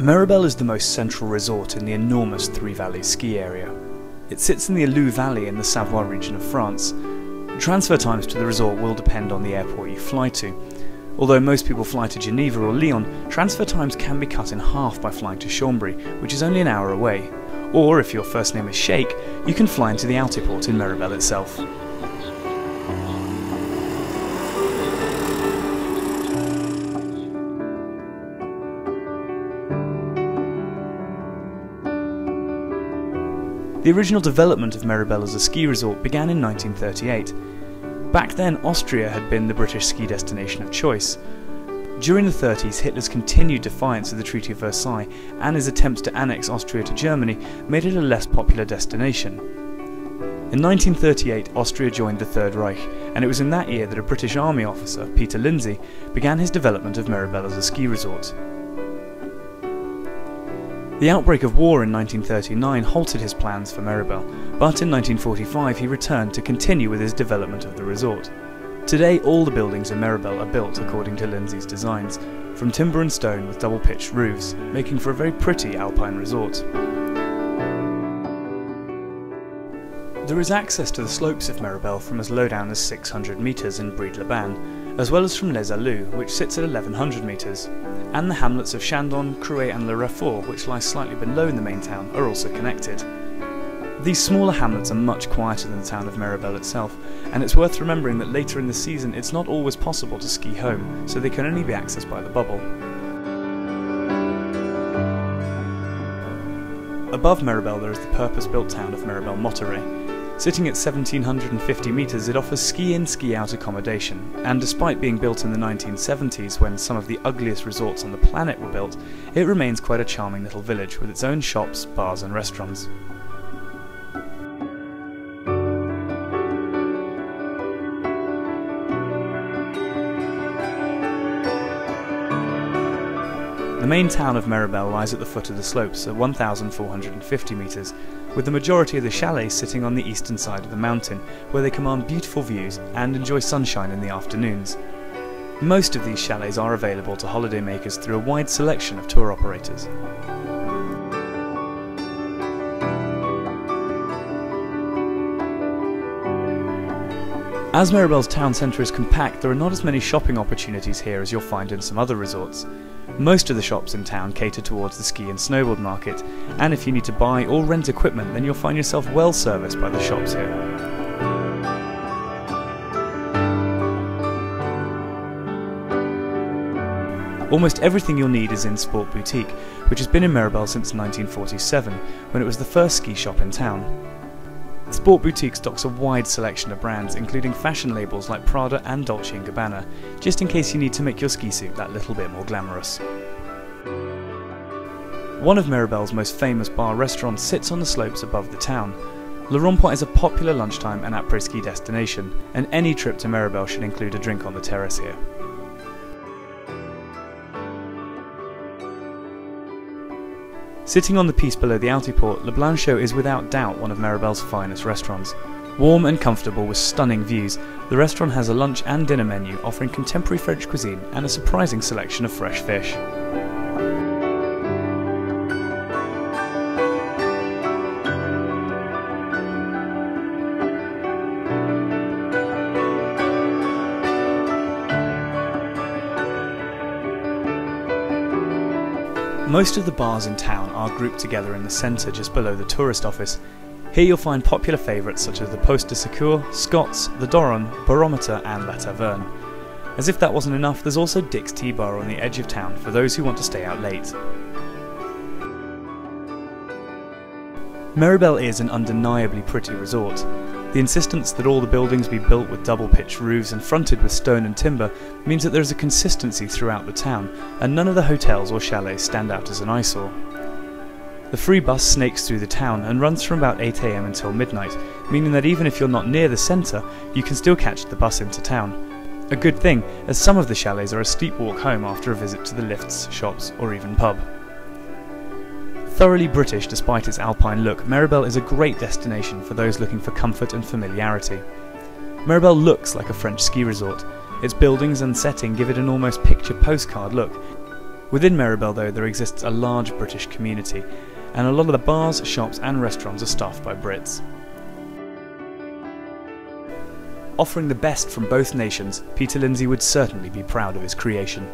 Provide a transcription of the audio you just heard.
Meribel is the most central resort in the enormous Three Valleys ski area. It sits in the Alou Valley in the Savoie region of France. Transfer times to the resort will depend on the airport you fly to. Although most people fly to Geneva or Lyon, transfer times can be cut in half by flying to Chambry, which is only an hour away. Or if your first name is Sheikh, you can fly into the Altiport in Meribel itself. The original development of Meribel as a ski resort began in 1938. Back then, Austria had been the British ski destination of choice. During the 30s, Hitler's continued defiance of the Treaty of Versailles and his attempts to annex Austria to Germany made it a less popular destination. In 1938, Austria joined the Third Reich, and it was in that year that a British Army officer, Peter Lindsay, began his development of Meribel as a ski resort. The outbreak of war in 1939 halted his plans for Meribel, but in 1945 he returned to continue with his development of the resort. Today all the buildings in Meribel are built according to Lindsay's designs, from timber and stone with double-pitched roofs, making for a very pretty alpine resort. There is access to the slopes of Meribel from as low down as 600 metres in Bride-les-Bains, as well as from Les Alous, which sits at 1100 metres, and the hamlets of Chandon, Crouet and Le Réfort, which lie slightly below in the main town, are also connected. These smaller hamlets are much quieter than the town of Meribel itself, and it's worth remembering that later in the season it's not always possible to ski home, so they can only be accessed by the bubble. Above Meribel there is the purpose-built town of Meribel-Motteret. Sitting at 1750 metres, it offers ski-in, ski-out accommodation, and despite being built in the 1970s when some of the ugliest resorts on the planet were built, it remains quite a charming little village with its own shops, bars and restaurants. The main town of Meribel lies at the foot of the slopes at 1,450 metres, with the majority of the chalets sitting on the eastern side of the mountain, where they command beautiful views and enjoy sunshine in the afternoons. Most of these chalets are available to holidaymakers through a wide selection of tour operators. As Meribel's town centre is compact, there are not as many shopping opportunities here as you'll find in some other resorts. Most of the shops in town cater towards the ski and snowboard market, and if you need to buy or rent equipment, then you'll find yourself well serviced by the shops here. Almost everything you'll need is in Sport Boutique, which has been in Meribel since 1947, when it was the first ski shop in town. Sport Boutique stocks a wide selection of brands, including fashion labels like Prada and Dolce & Gabbana, just in case you need to make your ski suit that little bit more glamorous. One of Meribel's most famous bar restaurants sits on the slopes above the town. Le Rond-Point is a popular lunchtime and après-ski destination, and any trip to Meribel should include a drink on the terrace here. Sitting on the piece below the Altiport, Le Blanchot is without doubt one of Meribel's finest restaurants. Warm and comfortable with stunning views, the restaurant has a lunch and dinner menu offering contemporary French cuisine and a surprising selection of fresh fish. Most of the bars in town are grouped together in the centre just below the tourist office. Here you'll find popular favourites such as the Poste de Secours, Scott's, the Doron, Barometer and La Taverne. As if that wasn't enough, there's also Dick's Tea Bar on the edge of town for those who want to stay out late. Meribel is an undeniably pretty resort. The insistence that all the buildings be built with double-pitched roofs and fronted with stone and timber means that there is a consistency throughout the town, and none of the hotels or chalets stand out as an eyesore. The free bus snakes through the town and runs from about 8 AM until midnight, meaning that even if you're not near the centre, you can still catch the bus into town. A good thing, as some of the chalets are a steep walk home after a visit to the lifts, shops or even pub. Thoroughly British despite its alpine look, Meribel is a great destination for those looking for comfort and familiarity. Meribel looks like a French ski resort. Its buildings and setting give it an almost picture postcard look. Within Meribel though, there exists a large British community, and a lot of the bars, shops and restaurants are staffed by Brits. Offering the best from both nations, Peter Lindsay would certainly be proud of his creation.